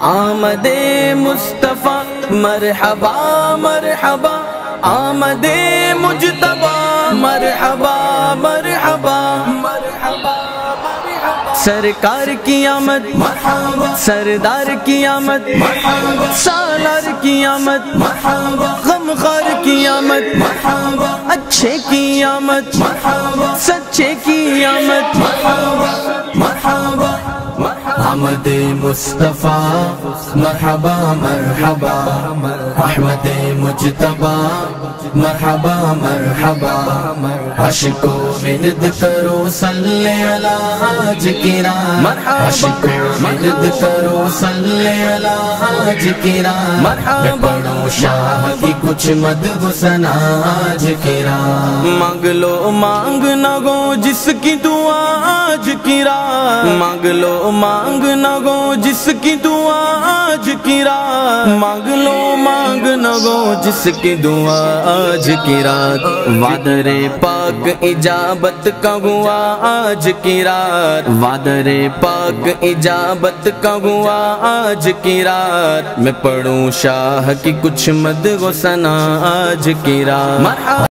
آمد مصطفیٰ مرحبا مرحبا، آمد مجتبی مرحبا مرحبا مرحبا، سرکار کی آمد مرحبا، سردار کی آمد مرحبا، سالار کی آمد مرحبا، غمخوار کی آمد مرحبا، اچھے کی آمد مرحبا، سچے کی آمد مرحبا مرحبا، آمد مصطفیٰ مرحبا مرحبا، احمد مجتبی مرحبا مرحبا، عاشقو ورد کرو صلی علی حاج کرام، عاشقو ورد کرو صلی علی حاج کرام، میں پڑھوں شاہ کی کچھ مدح ثنا آج کرام، مانگ لو مانگ نہ گو جس کی دعا آج کرام، مانگ لو مانگ نہ گو جس کی دعا آج کرام، مانگ لو مانگ نہ گو جس کی دعا آج کی رات، وعدر پاک اجابت کا ہوا آج کی رات، وعدر پاک اجابت کا ہوا آج کی رات، میں پڑھوں شاہ کی کچھ مدح و ثنا آج کی رات۔